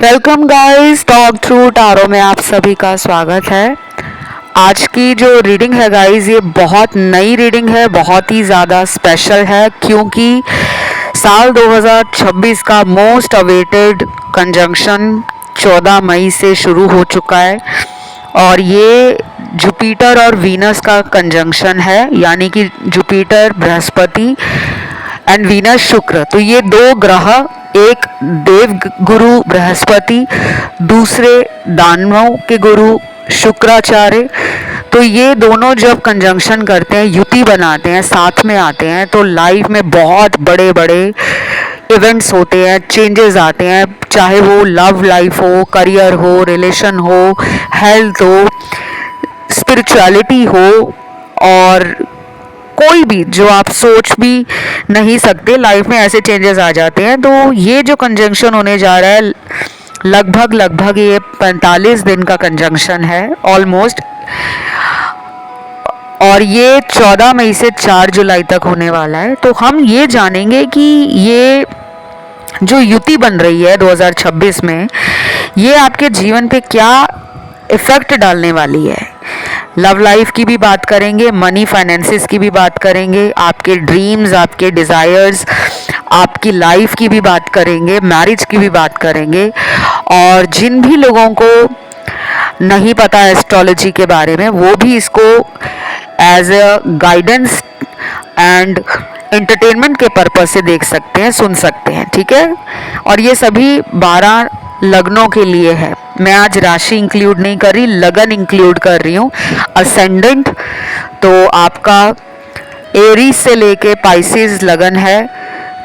Welcome guys, talk through tarot में आप सभी का स्वागत है। आज की जो रीडिंग है गाइस, ये बहुत नई रीडिंग है, बहुत ही ज़्यादा स्पेशल है क्योंकि साल 2026 का मोस्ट अवेटेड कंजंक्शन 14 मई से शुरू हो चुका है और ये जुपिटर और वीनस का कंजंक्शन है, यानी कि जुपिटर बृहस्पति एंड वीनस शुक्र। तो ये दो ग्रह, एक देव गुरु बृहस्पति, दूसरे दानवों के गुरु शुक्राचार्य, तो ये दोनों जब कंजंक्शन करते हैं, युति बनाते हैं, साथ में आते हैं, तो लाइफ में बहुत बड़े बड़े इवेंट्स होते हैं, चेंजेस आते हैं, चाहे वो लव लाइफ हो, करियर हो, रिलेशन हो, हेल्थ हो, स्पिरिचुअलिटी हो, और कोई भी जो आप सोच भी नहीं सकते, लाइफ में ऐसे चेंजेस आ जाते हैं। तो ये जो कंजंक्शन होने जा रहा है, लगभग ये 45 दिन का कंजंक्शन है ऑलमोस्ट, और ये 14 मई से 4 जुलाई तक होने वाला है। तो हम ये जानेंगे कि ये जो युति बन रही है 2026 में, ये आपके जीवन पे क्या इफेक्ट डालने वाली है। लव लाइफ की भी बात करेंगे, मनी फाइनेंसेस की भी बात करेंगे, आपके ड्रीम्स, आपके डिज़ायर्स, आपकी लाइफ की भी बात करेंगे, मैरिज की भी बात करेंगे। और जिन भी लोगों को नहीं पता एस्ट्रोलॉजी के बारे में, वो भी इसको as a guidance and entertainment के पर्पज से देख सकते हैं, सुन सकते हैं, ठीक है। और ये सभी 12 लग्नों के लिए है। मैं आज राशि इंक्लूड नहीं कर रही, लगन इंक्लूड कर रही हूँ। असेंडेंट तो आपका एरीज से लेके पाइसेस लगन है,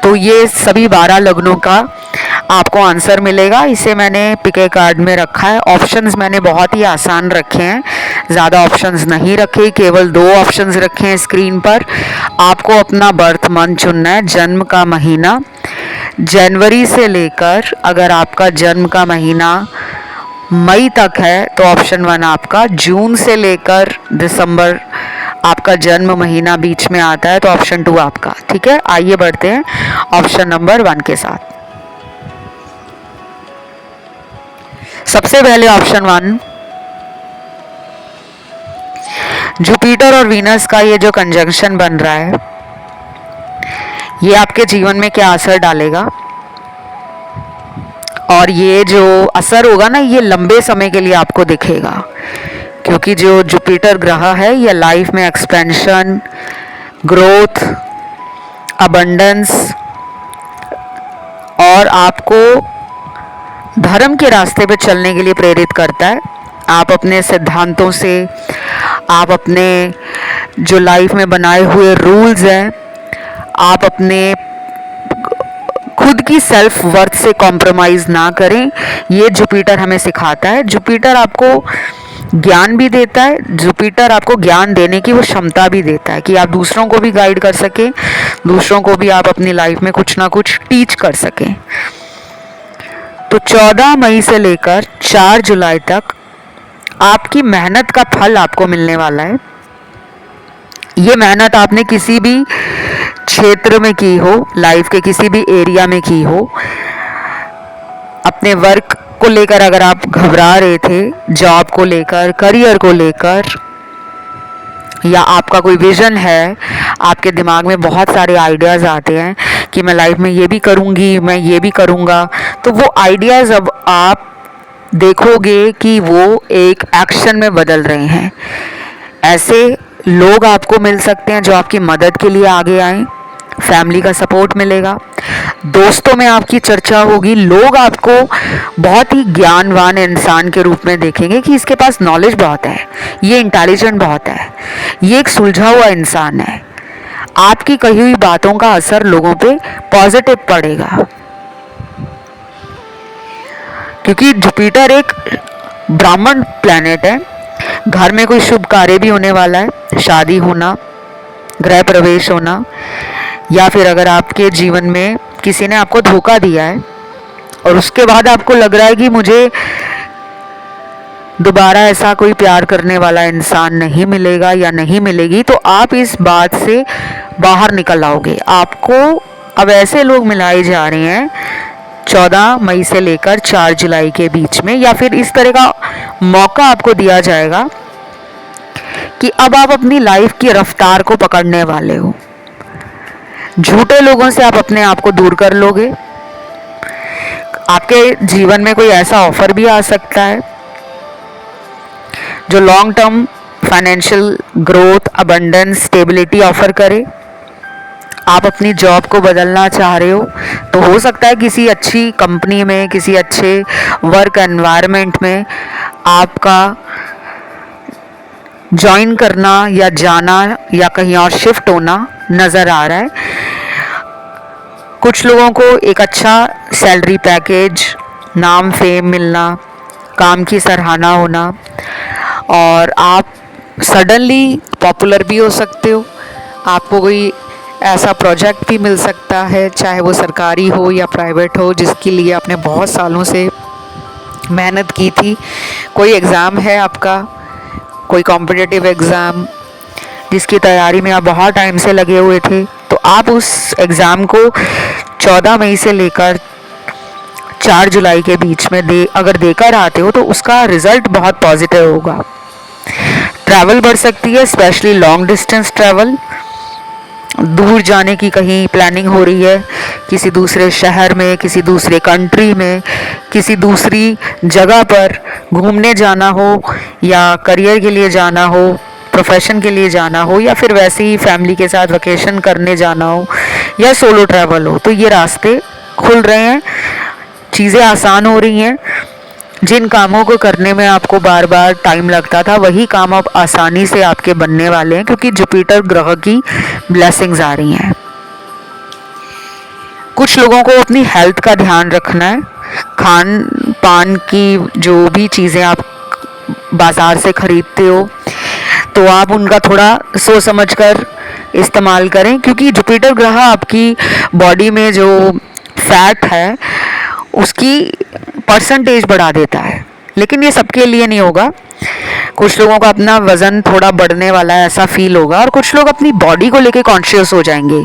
तो ये सभी 12 लग्नों का आपको आंसर मिलेगा। इसे मैंने पिके कार्ड में रखा है। ऑप्शंस मैंने बहुत ही आसान रखे हैं, ज़्यादा ऑप्शंस नहीं रखे, केवल 2 ऑप्शंस रखे हैं स्क्रीन पर। आपको अपना बर्थ मंथ चुनना है, जन्म का महीना। जनवरी से लेकर, अगर आपका जन्म का महीना मई तक है तो ऑप्शन 1 आपका, जून से लेकर दिसंबर आपका जन्म महीना बीच में आता है तो ऑप्शन 2 आपका, ठीक है। आइए बढ़ते हैं ऑप्शन नंबर 1 के साथ। सबसे पहले ऑप्शन 1, जुपिटर और वीनस का ये जो कंजंक्शन बन रहा है, ये आपके जीवन में क्या असर डालेगा, और ये जो असर होगा ना, ये लंबे समय के लिए आपको दिखेगा, क्योंकि जो जुपिटर ग्रह है, ये लाइफ में एक्सपेंशन, ग्रोथ, अबंडेंस और आपको धर्म के रास्ते पे चलने के लिए प्रेरित करता है। आप अपने सिद्धांतों से, आप अपने जो लाइफ में बनाए हुए रूल्स हैं, आप अपने खुद की सेल्फ वर्थ से कॉम्प्रोमाइज़ ना करें, ये जुपिटर हमें सिखाता है। जुपिटर आपको ज्ञान भी देता है, जुपिटर आपको ज्ञान देने की वो क्षमता भी देता है कि आप दूसरों को भी गाइड कर सकें, दूसरों को भी आप अपनी लाइफ में कुछ ना कुछ टीच कर सकें। तो 14 मई से लेकर 4 जुलाई तक आपकी मेहनत का फल आपको मिलने वाला है। ये मेहनत आपने किसी भी क्षेत्र में की हो, लाइफ के किसी भी एरिया में की हो, अपने वर्क को लेकर अगर आप घबरा रहे थे, जॉब को लेकर, करियर को लेकर, या आपका कोई विजन है, आपके दिमाग में बहुत सारे आइडियाज़ आते हैं कि मैं लाइफ में ये भी करूँगी, मैं ये भी करूँगा, तो वो आइडियाज़ अब आप देखोगे कि वो एक एक्शन में बदल रहे हैं। ऐसे लोग आपको मिल सकते हैं जो आपकी मदद के लिए आगे आएँ, फैमिली का सपोर्ट मिलेगा, दोस्तों में आपकी चर्चा होगी, लोग आपको बहुत ही ज्ञानवान इंसान के रूप में देखेंगे कि इसके पास नॉलेज बहुत है, ये इंटेलिजेंट बहुत है, ये एक सुलझा हुआ इंसान है। आपकी कही हुई बातों का असर लोगों पे पॉजिटिव पड़ेगा, क्योंकि जुपिटर एक ब्राह्मण प्लैनेट है। घर में कोई शुभ कार्य भी होने वाला है, शादी होना, गृह प्रवेश होना, या फिर अगर आपके जीवन में किसी ने आपको धोखा दिया है और उसके बाद आपको लग रहा है कि मुझे दोबारा ऐसा कोई प्यार करने वाला इंसान नहीं मिलेगा या नहीं मिलेगी, तो आप इस बात से बाहर निकल आओगे। आपको अब ऐसे लोग मिलाए जा रहे हैं 14 मई से लेकर 4 जुलाई के बीच में, या फिर इस तरह का मौका आपको दिया जाएगा कि अब आप अपनी लाइफ की रफ्तार को पकड़ने वाले हो। झूठे लोगों से आप अपने आप को दूर कर लोगे। आपके जीवन में कोई ऐसा ऑफर भी आ सकता है जो long term financial growth, abundance, stability offer करे। आप अपनी जॉब को बदलना चाह रहे हो तो हो सकता है किसी अच्छी कंपनी में, किसी अच्छे वर्क एनवायरनमेंट में आपका ज्वाइन करना या जाना या कहीं और शिफ्ट होना नज़र आ रहा है। कुछ लोगों को एक अच्छा सैलरी पैकेज, नाम फेम मिलना, काम की सराहना होना, और आप सडनली पॉपुलर भी हो सकते हो। आपको कोई ऐसा प्रोजेक्ट भी मिल सकता है, चाहे वो सरकारी हो या प्राइवेट हो, जिसके लिए आपने बहुत सालों से मेहनत की थी। कोई एग्ज़ाम है आपका, कोई कॉम्पिटिटिव एग्ज़ाम जिसकी तैयारी में आप बहुत टाइम से लगे हुए थे, तो आप उस एग्ज़ाम को 14 मई से लेकर 4 जुलाई के बीच में अगर देकर आते हो तो उसका रिज़ल्ट बहुत पॉजिटिव होगा। ट्रैवल बढ़ सकती है, स्पेशली लॉन्ग डिस्टेंस ट्रैवल। दूर जाने की कहीं प्लानिंग हो रही है, किसी दूसरे शहर में, किसी दूसरे कंट्री में, किसी दूसरी जगह पर घूमने जाना हो, या करियर के लिए जाना हो, प्रोफेशन के लिए जाना हो, या फिर वैसे ही फैमिली के साथ वेकेशन करने जाना हो, या सोलो ट्रैवल हो, तो ये रास्ते खुल रहे हैं, चीज़ें आसान हो रही हैं। जिन कामों को करने में आपको बार बार टाइम लगता था, वही काम अब आसानी से आपके बनने वाले हैं, क्योंकि जुपिटर ग्रह की ब्लेसिंग्स आ रही हैं। कुछ लोगों को अपनी हेल्थ का ध्यान रखना है। खान पान की जो भी चीज़ें आप बाज़ार से खरीदते हो, तो आप उनका थोड़ा सोच समझ कर इस्तेमाल करें, क्योंकि जुपिटर ग्रह आपकी बॉडी में जो फैट है उसकी परसेंटेज बढ़ा देता है। लेकिन ये सबके लिए नहीं होगा। कुछ लोगों का अपना वज़न थोड़ा बढ़ने वाला है, ऐसा फील होगा, और कुछ लोग अपनी बॉडी को लेके कॉन्शियस हो जाएंगे,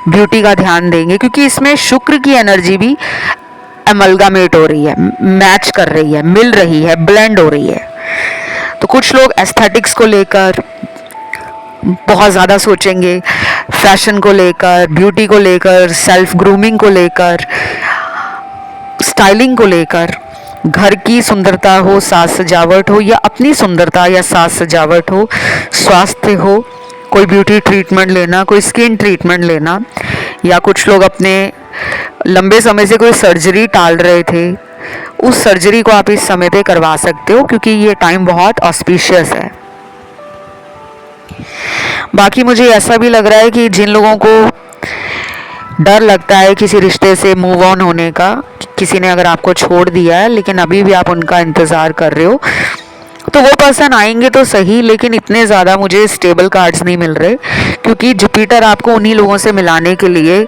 ब्यूटी का ध्यान देंगे, क्योंकि इसमें शुक्र की एनर्जी भी अमलगामेट हो रही है, मैच कर रही है, मिल रही है, ब्लेंड हो रही है। तो कुछ लोग एस्थेटिक्स को लेकर बहुत ज़्यादा सोचेंगे, फैशन को लेकर, ब्यूटी को लेकर, सेल्फ ग्रूमिंग को लेकर, स्टाइलिंग को लेकर, घर की सुंदरता हो, साज सजावट हो, या अपनी सुंदरता या साज सजावट हो, स्वास्थ्य हो, कोई ब्यूटी ट्रीटमेंट लेना, कोई स्किन ट्रीटमेंट लेना, या कुछ लोग अपने लंबे समय से कोई सर्जरी टाल रहे थे, उस सर्जरी को आप इस समय पे करवा सकते हो, क्योंकि ये टाइम बहुत ऑस्पिशियस है। बाकी मुझे ऐसा भी लग रहा है कि जिन लोगों को डर लगता है किसी रिश्ते से मूव ऑन होने का, किसी ने अगर आपको छोड़ दिया है लेकिन अभी भी आप उनका इंतज़ार कर रहे हो, तो वो पर्सन आएंगे तो सही, लेकिन इतने ज़्यादा मुझे स्टेबल कार्ड्स नहीं मिल रहे, क्योंकि जुपिटर आपको उन्हीं लोगों से मिलाने के लिए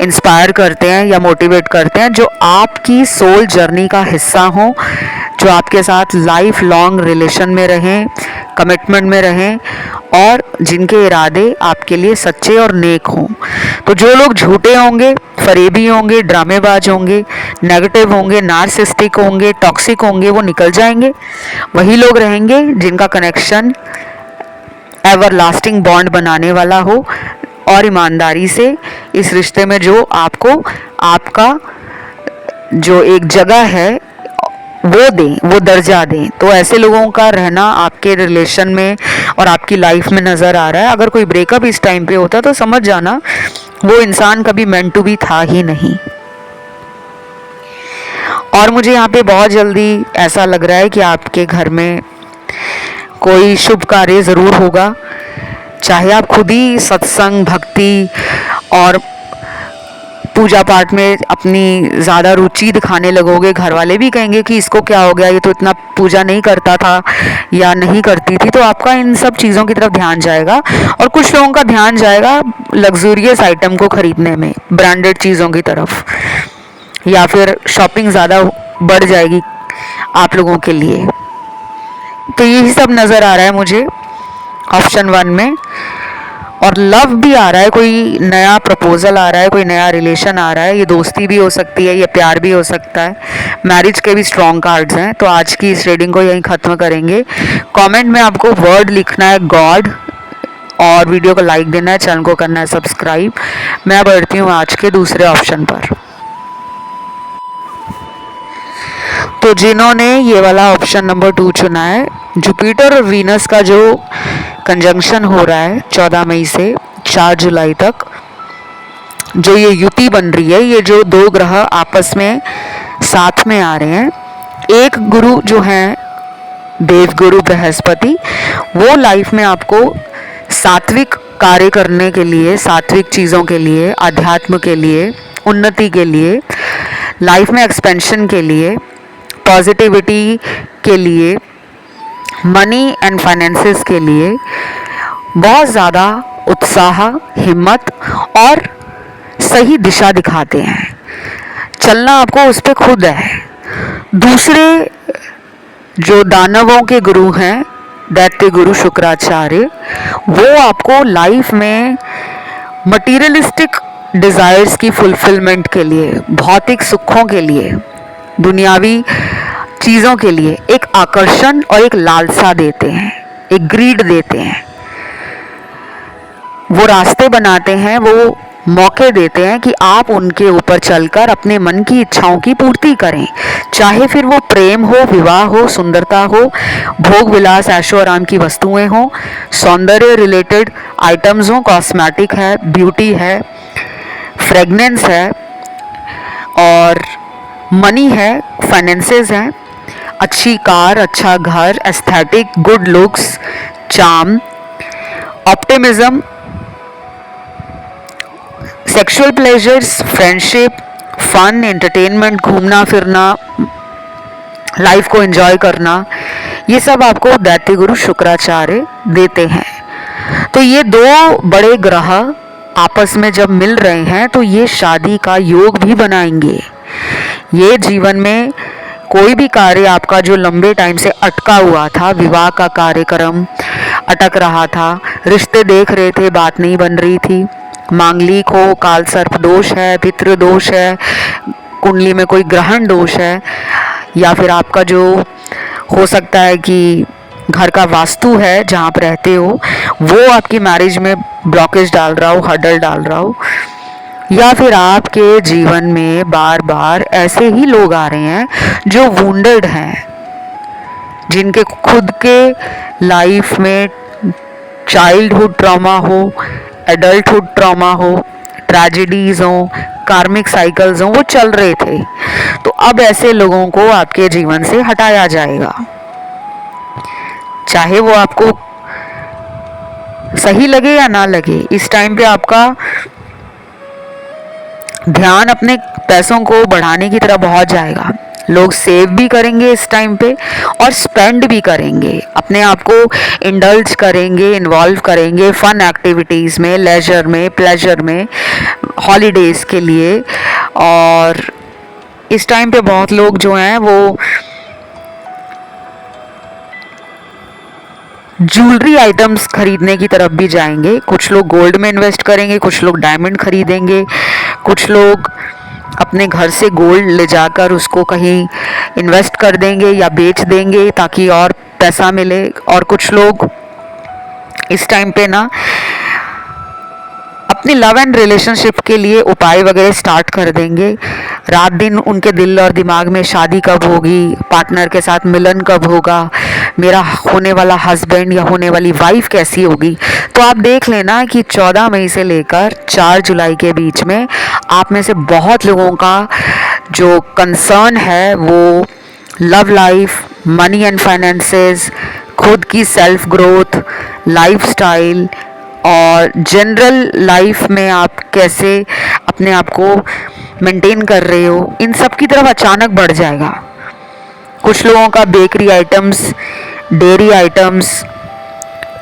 इंस्पायर करते हैं या मोटिवेट करते हैं जो आपकी सोल जर्नी का हिस्सा हो, जो आपके साथ लाइफ लॉन्ग रिलेशन में रहें, कमिटमेंट में रहें, और जिनके इरादे आपके लिए सच्चे और नेक हों। तो जो लोग झूठे होंगे, फरेबी होंगे, ड्रामेबाज होंगे, नेगेटिव होंगे, नार्सिस्टिक होंगे, टॉक्सिक होंगे, वो निकल जाएंगे। वही लोग रहेंगे जिनका कनेक्शन एवर लास्टिंग बॉन्ड बनाने वाला हो, और ईमानदारी से इस रिश्ते में जो आपको आपका जो एक जगह है वो दें, वो दर्जा दें। तो ऐसे लोगों का रहना आपके रिलेशन में और आपकी लाइफ में नज़र आ रहा है। अगर कोई ब्रेकअप इस टाइम पे होता तो समझ जाना वो इंसान कभी मेंट टू बी था ही नहीं। और मुझे यहाँ पे बहुत जल्दी ऐसा लग रहा है कि आपके घर में कोई शुभ कार्य ज़रूर होगा, चाहे आप खुद ही सत्संग, भक्ति और पूजा पाठ में अपनी ज़्यादा रुचि दिखाने लगोगे। घर वाले भी कहेंगे कि इसको क्या हो गया, ये तो इतना पूजा नहीं करता था या नहीं करती थी, तो आपका इन सब चीज़ों की तरफ ध्यान जाएगा। और कुछ लोगों का ध्यान जाएगा लग्जूरियस आइटम को ख़रीदने में, ब्रांडेड चीज़ों की तरफ, या फिर शॉपिंग ज़्यादा बढ़ जाएगी आप लोगों के लिए। तो यही सब नज़र आ रहा है मुझे ऑप्शन 1 में। और लव भी आ रहा है, कोई नया प्रपोजल आ रहा है, कोई नया रिलेशन आ रहा है। ये दोस्ती भी हो सकती है, ये प्यार भी हो सकता है। मैरिज के भी स्ट्रॉन्ग कार्ड्स हैं। तो आज की इस रीडिंग को यहीं ख़त्म करेंगे। कमेंट में आपको वर्ड लिखना है गॉड, और वीडियो को लाइक देना है, चैनल को करना है सब्सक्राइब। मैं बढ़ती हूँ आज के दूसरे ऑप्शन पर। तो जिन्होंने ये वाला ऑप्शन नंबर 2 चुना है, जुपिटर और वीनस का जो कंजंक्शन हो रहा है 14 मई से 4 जुलाई तक, जो ये युति बन रही है, ये जो दो ग्रह आपस में साथ में आ रहे हैं, एक गुरु जो है देवगुरु बृहस्पति, वो लाइफ में आपको सात्विक कार्य करने के लिए, सात्विक चीज़ों के लिए, अध्यात्म के लिए, उन्नति के लिए, लाइफ में एक्सपेंशन के लिए, पॉजिटिविटी के लिए, मनी एंड फाइनेंसेस के लिए बहुत ज़्यादा उत्साह, हिम्मत और सही दिशा दिखाते हैं। चलना आपको उस पर खुद है। दूसरे जो दानवों के गुरु हैं, दैत्य गुरु शुक्राचार्य, वो आपको लाइफ में मटीरियलिस्टिक डिज़ायर्स की फुलफिलमेंट के लिए, भौतिक सुखों के लिए, दुनियावी चीज़ों के लिए एक आकर्षण और एक लालसा देते हैं, एक ग्रीड देते हैं। वो रास्ते बनाते हैं, वो मौके देते हैं कि आप उनके ऊपर चलकर अपने मन की इच्छाओं की पूर्ति करें। चाहे फिर वो प्रेम हो, विवाह हो, सुंदरता हो, भोग विलास, ऐशो आराम की वस्तुएं हो, सौंदर्य रिलेटेड आइटम्स हो, कॉस्मेटिक है, ब्यूटी है, फ्रेगनेंस है, और मनी है, फाइनेंसेस हैं, अच्छी कार, अच्छा घर, aesthetic, good looks, charm, optimism, sexual pleasures, friendship, fun, entertainment, घूमना फिरना, लाइफ को एंजॉय करना, ये सब आपको दैत्य गुरु शुक्राचार्य देते हैं। तो ये दो बड़े ग्रह आपस में जब मिल रहे हैं तो ये शादी का योग भी बनाएंगे। ये जीवन में कोई भी कार्य आपका जो लंबे टाइम से अटका हुआ था, विवाह का कार्यक्रम अटक रहा था, रिश्ते देख रहे थे, बात नहीं बन रही थी, मांगलिक हो, काल सर्प दोष है, पितृ दोष है, कुंडली में कोई ग्रहण दोष है, या फिर आपका जो हो सकता है कि घर का वास्तु है जहाँ आप रहते हो, वो आपकी मैरिज में ब्लॉकेज डाल रहा हो, हर्डल डाल रहा हो, या फिर आपके जीवन में बार बार ऐसे ही लोग आ रहे हैं जो वुंडेड हैं, जिनके खुद के लाइफ में चाइल्डहुड ट्रॉमा हो, एडल्टहुड ट्रॉमा हो, ट्रेजेडीज हो, कार्मिक साइकिल्स हो, वो चल रहे थे। तो अब ऐसे लोगों को आपके जीवन से हटाया जाएगा। चाहे वो आपको सही लगे या ना लगे, इस टाइम पे आपका ध्यान अपने पैसों को बढ़ाने की तरफ बहुत जाएगा। लोग सेव भी करेंगे इस टाइम पे और स्पेंड भी करेंगे, अपने आप को इंडल्ज करेंगे, इन्वॉल्व करेंगे फन एक्टिविटीज़ में, लेजर में, प्लेजर में, हॉलीडेज़ के लिए। और इस टाइम पे बहुत लोग जो हैं वो ज्वेलरी आइटम्स खरीदने की तरफ भी जाएंगे। कुछ लोग गोल्ड में इन्वेस्ट करेंगे, कुछ लोग डायमंड खरीदेंगे, कुछ लोग अपने घर से गोल्ड ले जाकर उसको कहीं इन्वेस्ट कर देंगे या बेच देंगे ताकि और पैसा मिले। और कुछ लोग इस टाइम पे ना अपनी लव एंड रिलेशनशिप के लिए उपाय वगैरह स्टार्ट कर देंगे। रात दिन उनके दिल और दिमाग में शादी कब होगी, पार्टनर के साथ मिलन कब होगा, मेरा होने वाला हस्बैंड या होने वाली वाइफ कैसी होगी। तो आप देख लेना कि 14 मई से लेकर 4 जुलाई के बीच में आप में से बहुत लोगों का जो कंसर्न है वो love life, money and finances, खुद की सेल्फ ग्रोथ, लाइफस्टाइल और जनरल लाइफ में आप कैसे अपने आप को मेंटेन कर रहे हो, इन सब की तरफ अचानक बढ़ जाएगा। कुछ लोगों का bakery items, dairy items,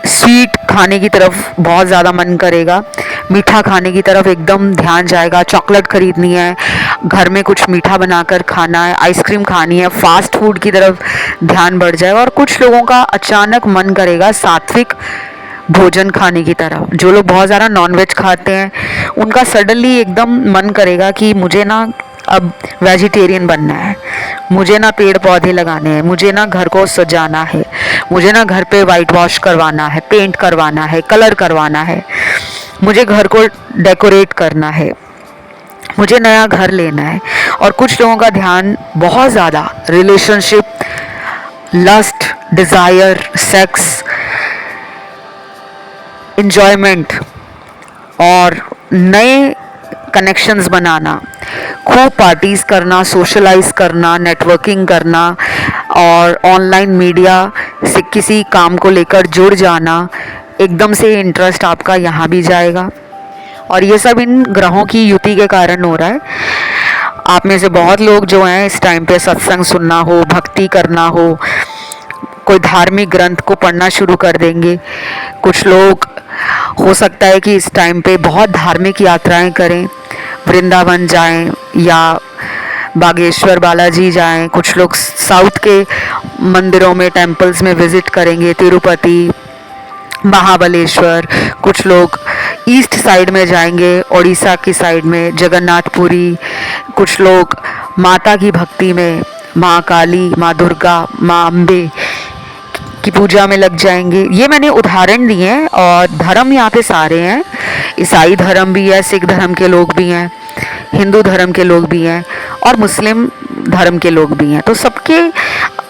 sweet खाने की तरफ बहुत ज़्यादा मन करेगा, मीठा खाने की तरफ एकदम ध्यान जाएगा। चॉकलेट खरीदनी है, घर में कुछ मीठा बनाकर खाना है, आइसक्रीम खानी है, फास्ट फूड की तरफ ध्यान बढ़ जाएगा। और कुछ लोगों का अचानक मन करेगा सात्विक भोजन खाने की तरफ। जो लोग बहुत ज़्यादा नॉनवेज खाते हैं उनका सडनली एकदम मन करेगा कि मुझे ना अब वेजिटेरियन बनना है, मुझे ना पेड़ पौधे लगाने हैं, मुझे ना घर को सजाना है, मुझे ना घर पे वाइट वॉश करवाना है, पेंट करवाना है, कलर करवाना है, मुझे घर को डेकोरेट करना है, मुझे नया घर लेना है। और कुछ लोगों का ध्यान बहुत ज़्यादा relationship, lust, desire, sex, enjoyment और नए कनेक्शंस बनाना, खूब पार्टीज़ करना, सोशलाइज करना, नेटवर्किंग करना और ऑनलाइन मीडिया से किसी काम को लेकर जुड़ जाना, एकदम से इंटरेस्ट आपका यहाँ भी जाएगा। और ये सब इन ग्रहों की युति के कारण हो रहा है। आप में से बहुत लोग जो हैं इस टाइम पे सत्संग सुनना हो, भक्ति करना हो, कोई धार्मिक ग्रंथ को पढ़ना शुरू कर देंगे। कुछ लोग हो सकता है कि इस टाइम पे बहुत धार्मिक यात्राएं करें, वृंदावन जाएं या बागेश्वर बालाजी जाएं। कुछ लोग साउथ के मंदिरों में, टेम्पल्स में विज़िट करेंगे, तिरुपति, महाबलेश्वर। कुछ लोग ईस्ट साइड में जाएंगे, उड़ीसा की साइड में जगन्नाथपुरी। कुछ लोग माता की भक्ति में, माँ काली, माँ दुर्गा, माँ अम्बे की पूजा में लग जाएंगे। ये मैंने उदाहरण दिए हैं। और धर्म यहाँ पे सारे हैं, ईसाई धर्म भी है, सिख धर्म के लोग भी हैं, हिंदू धर्म के लोग भी हैं और मुस्लिम धर्म के लोग भी हैं। तो सबके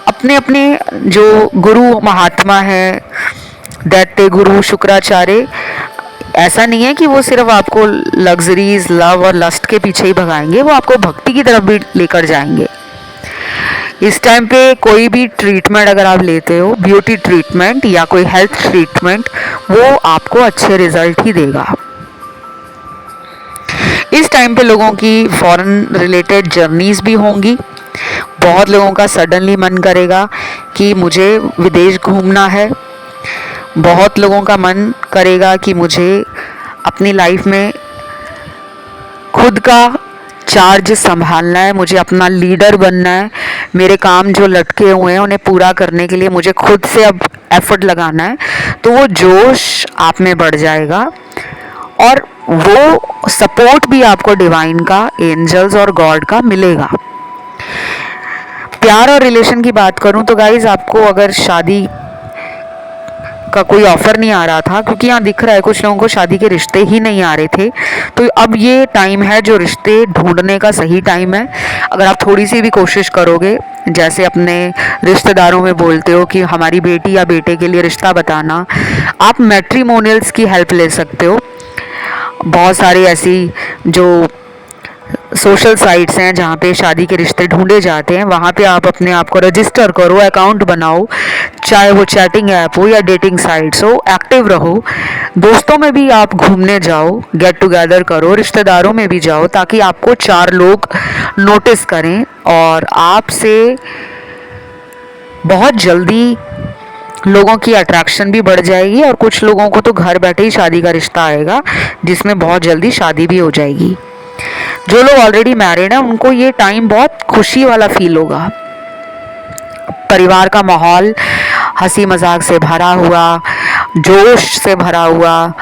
अपने अपने जो गुरु महात्मा हैं, दैत्य गुरु शुक्राचार्य, ऐसा नहीं है कि वो सिर्फ आपको लग्जरीज, लव और लस्ट के पीछे ही भगाएंगे, वो आपको भक्ति की तरफ भी लेकर जाएंगे। इस टाइम पे कोई भी ट्रीटमेंट अगर आप लेते हो, ब्यूटी ट्रीटमेंट या कोई हेल्थ ट्रीटमेंट, वो आपको अच्छे रिजल्ट ही देगा। इस टाइम पे लोगों की फॉरेन रिलेटेड जर्नीज भी होंगी। बहुत लोगों का सडनली मन करेगा कि मुझे विदेश घूमना है। बहुत लोगों का मन करेगा कि मुझे अपनी लाइफ में खुद का चार्ज संभालना है, मुझे अपना लीडर बनना है। मेरे काम जो लटके हुए हैं उन्हें पूरा करने के लिए मुझे खुद से अब एफर्ट लगाना है। तो वो जोश आप में बढ़ जाएगा और वो सपोर्ट भी आपको डिवाइन का, एंजल्स और गॉड का मिलेगा। प्यार और रिलेशन की बात करूं तो गाइज, आपको अगर शादी का कोई ऑफर नहीं आ रहा था, क्योंकि यहाँ दिख रहा है कुछ लोगों को शादी के रिश्ते ही नहीं आ रहे थे, तो अब ये टाइम है जो रिश्ते ढूंढने का सही टाइम है। अगर आप थोड़ी सी भी कोशिश करोगे, जैसे अपने रिश्तेदारों में बोलते हो कि हमारी बेटी या बेटे के लिए रिश्ता बताना, आप मैट्रिमोनियल्स की हेल्प ले सकते हो। बहुत सारी ऐसी जो सोशल साइट्स हैं जहाँ पे शादी के रिश्ते ढूंढे जाते हैं, वहाँ पे आप अपने आप को रजिस्टर करो, अकाउंट बनाओ, चाहे वो चैटिंग ऐप हो या डेटिंग साइट्स हो, एक्टिव रहो। दोस्तों में भी आप घूमने जाओ, गेट टुगेदर करो, रिश्तेदारों में भी जाओ, ताकि आपको 4 लोग नोटिस करें और आपसे बहुत जल्दी लोगों की अट्रैक्शन भी बढ़ जाएगी। और कुछ लोगों को तो घर बैठे ही शादी का रिश्ता आएगा, जिसमें बहुत जल्दी शादी भी हो जाएगी। जो लोग ऑलरेडी मैरिड हैं उनको ये टाइम बहुत खुशी वाला फील होगा। परिवार का माहौल हंसी मजाक से भरा हुआ, जोश से भरा हुआ,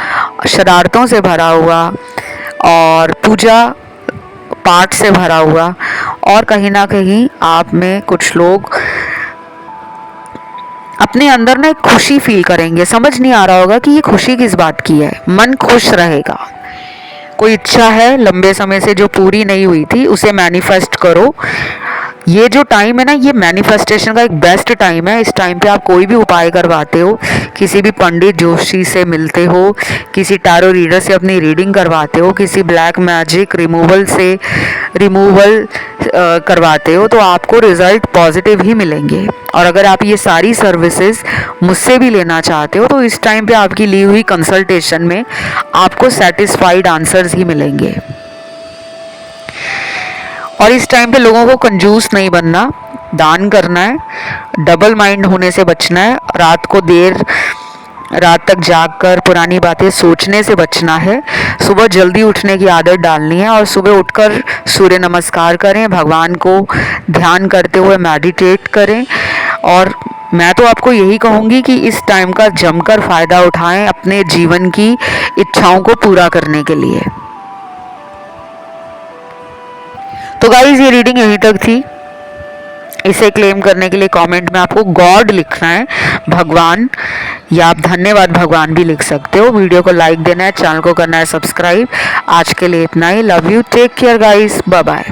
शरारतों से भरा हुआ और पूजा पाठ से भरा हुआ। और कहीं ना कहीं आप में कुछ लोग अपने अंदर ना एक खुशी फील करेंगे। समझ नहीं आ रहा होगा कि ये खुशी किस बात की है, मन खुश रहेगा। कोई इच्छा है लंबे समय से जो पूरी नहीं हुई थी, उसे मैनिफेस्ट करो। ये जो टाइम है ना, ये मैनिफेस्टेशन का एक बेस्ट टाइम है। इस टाइम पे आप कोई भी उपाय करवाते हो, किसी भी पंडित जोशी से मिलते हो, किसी टैरो रीडर से अपनी रीडिंग करवाते हो, किसी ब्लैक मैजिक रिमूवल करवाते हो, तो आपको रिजल्ट पॉजिटिव ही मिलेंगे। और अगर आप ये सारी सर्विसेज मुझसे भी लेना चाहते हो, तो इस टाइम पे आपकी ली हुई कंसल्टेशन में आपको सेटिस्फाइड आंसर्स ही मिलेंगे। और इस टाइम पे लोगों को कंजूस नहीं बनना, दान करना है, डबल माइंड होने से बचना है, देर रात तक जागकर पुरानी बातें सोचने से बचना है, सुबह जल्दी उठने की आदत डालनी है और सुबह उठकर सूर्य नमस्कार करें, भगवान को ध्यान करते हुए मेडिटेट करें और मैं तो आपको यही कहूँगी कि इस टाइम का जमकर फ़ायदा उठाएं अपने जीवन की इच्छाओं को पूरा करने के लिए। तो गाइज ये रीडिंग यहीं तक थी। इसे क्लेम करने के लिए कमेंट में आपको गॉड लिखना है, भगवान, या आप धन्यवाद भगवान भी लिख सकते हो। वीडियो को लाइक देना है, चैनल को करना है सब्सक्राइब। आज के लिए इतना ही। Love you, take care guys, bye bye.